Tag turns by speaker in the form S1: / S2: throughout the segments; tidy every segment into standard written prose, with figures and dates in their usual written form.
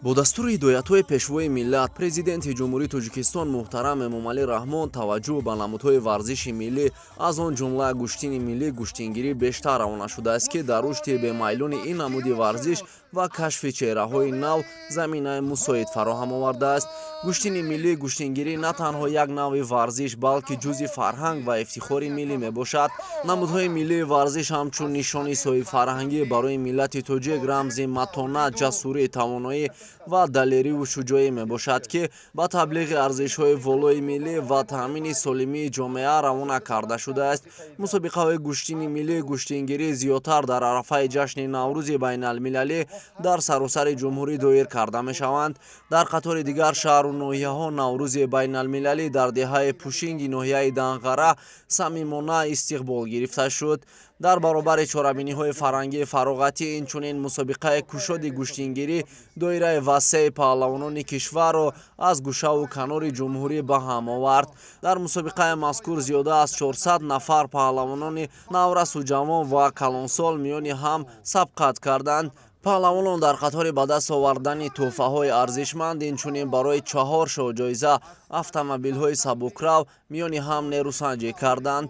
S1: бо дастури ҳидоятҳои пешвои миллат президенти ҷумҳурии Тоҷикистон муҳтарам Эмомалӣ Раҳмон таваҷҷӯҳ ба намудҳои варзиши миллӣ аз он ҷумла гӯштини миллӣ гӯштингирӣ бештар равона шудааст ки дар рушди бемайлуни ин намуди варзиш ва кашфи чеҳраҳои нав заминаи мусоид фароҳам овардааст. Гӯштини миллӣ гӯштингирӣ на танҳо як навъи варзиш, балки ҷузъи фарҳанг ва ифтихори миллӣ мебошад. Намудҳои миллии варзиш ҳамчун нишони соҳибфарҳангӣ барои миллати тоҷик рамзи матонат, ҷасурӣ, тавоноӣ ва далерию шуҷоӣ мебошад, ки ба таблиғи арзишҳои волои миллӣ ва таъмини солимии ҷомеа равона карда шудааст. Мусобиқаҳои гӯштини миллӣ гӯштингирӣ зиёдтар дар арафаи ҷашни Наврӯзи байналмилалӣ дар саросари ҷумҳурӣ доир карда мешаванд. Дар қатори дигар шаҳру ноҳияҳо Наврӯзи байналмилалӣ дар деҳаи Пушинги ноҳияи Данғара самимона истиқбол гирифта шуд. Дар баробари чорабиниҳои фарҳангии фароғатӣ инчунин мусобиқаи кушоди гӯштингирӣ доираи васеъи паҳлавонони кишварро аз гӯшаву канори ҷумҳурӣ ба ҳам овард. Дар мусобиқаи мазкур зиёда аз 400 нафар паҳлавонони наврасу ҷавон ва калонсол миёни ҳам сабқат карданд. паҳлавонон дар қатори ба даст овардани тӯҳфаҳои арзишманд инчунин барои 4 шоҳҷоиза автомобилҳои сабукрав миёни ҳам нерӯсанҷӣ карданд.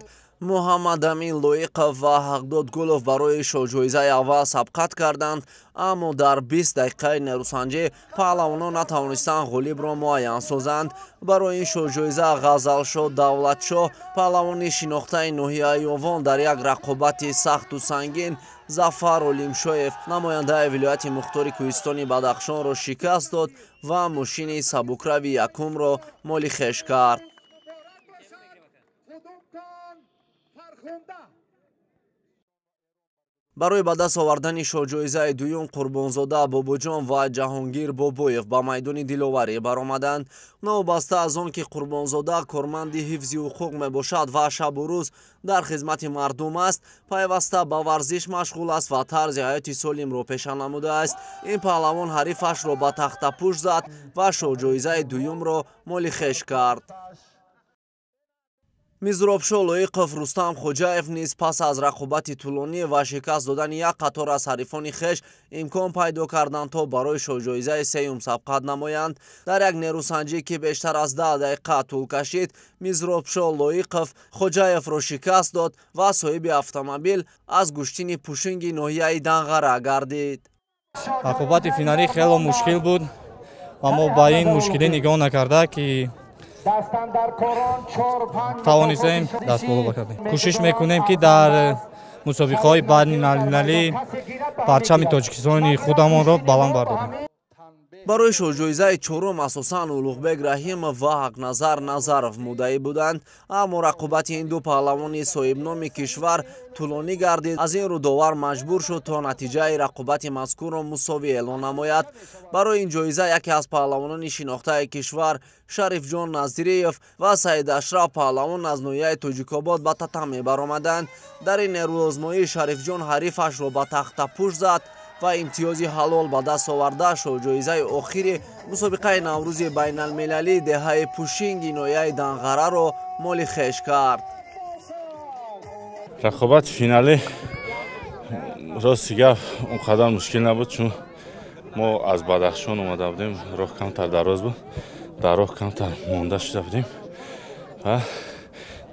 S1: Муҳаммад Амин Лоиқов ва Ҳақдод Гулов барои шоҳҷоизаи аввал сабқат карданд, аммо дар 20 дақиқаи нерӯсанҷӣ паҳлавонон натавонистанд ғолибро муайян созанд. Барои ин шоҳҷоиза Ғазалшоҳ Давлатшоҳ, паҳлавони шинохтаи ноҳияи Ёвон, дар як рақобати сахту сангин Зафар Олимшоев намояндаи вилояти Мухтори Кӯҳистони Бадахшонро шикаст дод ва мошини сабукрави якумро моли хеш кард. барои ба даст овардани шоҳҷоизаи дуюм Қурбонзода Бобоҷон ва Ҷаҳонгир Бобоев ба майдони диловарӣ баромаданд. новобаста аз он ки Қурбонзода корманди ҳифзи ҳуқуқ мебошад ва шабу рӯз дар хизмати мардум аст, пайваста ба варзиш машғул аст ва тарзи ҳаёти солимро пеша намудааст. Ин паҳлавон ҳарифашро ба тахтапӯш зад ва шоҳҷоизаи дуюмро моли хеш кард. Мизробшоҳ Лоиқов Рустам Хоҷаев низ пас аз рақобати тӯлонӣ ва шикаст додани як қатор аз ҳарифони хеш имкон пайдо карданд то барои шоҳҷоизаи сеюм сабқат намоянд. Дар як нерӯсанҷӣ ки бештар аз 10 дақиқа тӯл кашид, Мизробшоҳ Лоиқов Хоҷаевро шикаст дод ва соҳиби автомобил аз гӯштини Пушинги ноҳияи Данғара гардид.
S2: Рақобати финалӣ хело мушкил буд, аммо ба ин мушкилӣ нигоҳ накарда ки тавонистем даст боло бакардем. Кӯшиш мекунем ки дар мусобиқаҳои байналмилалӣ парчами Тоҷикистони худамонро баланд бардорем.
S1: барои шоҳҷоизаи чорум асосан Улуғбек Раҳимов ва Ҳақназар Назаров муддаӣ буданд, аммо рақобати ин ду паҳлавони соҳибноми кишвар тӯлонӣ гардид. аз ин рӯ довар маҷбур шуд то натиҷаи рақобати мазкурро мусовӣ эълон намояд. барои ин ҷоиза яке аз паҳлавонони шинохтаи кишвар Шарифҷон Назириев ва Саид Ашраф паҳлавон аз ноҳияи Тоҷикобод ба татамӣ баромаданд. дар ин нерӯозмоӣ Шарифҷон ҳарифашро ба тахтапӯш зад ва имтиёзи ҳалол ба даст оварда шоҳҷоизаи охири мусобиқаи Наврӯзи байналмилалӣ деҳаи Пушинги ноҳияи Данғараро моли хеш кард.
S3: рақобати финалӣ рости гап он қадар мушкил набуд, чун мо аз Бадахшон омада будем, роҳ камтар дароз буд, дар роҳ камтар монда шуда будем ва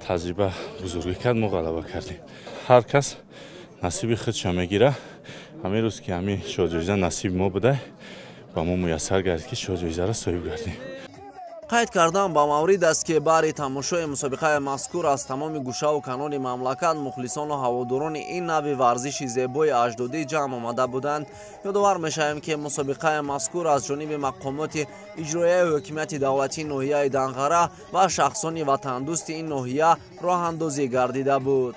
S3: таҷриба бузургӣ кард, мо ғалаба кардем. ҳар кас насиби худша мегира. ҳамин рӯз ки ҳамин шоҳҷоиза насиби мо буда, ба мо муяссар гардид ки шоҳҷоизаро соҳиб гардем.
S1: қайд кардан ба маврид аст ки баъри тамошои мусобиқаи мазкур аз тамоми гӯшаву канори мамлакат мухлисону ҳаводорони ин навъи варзиши зебои аҷдодӣ ҷамъ омада буданд. ёдовар мешавем ки мусобиқаи мазкур аз ҷониби мақомоти иҷроияи ҳокимияти давлатии ноҳияи Данғара ва шахсони ватандӯсти ин ноҳия роҳандозӣ гардида буд.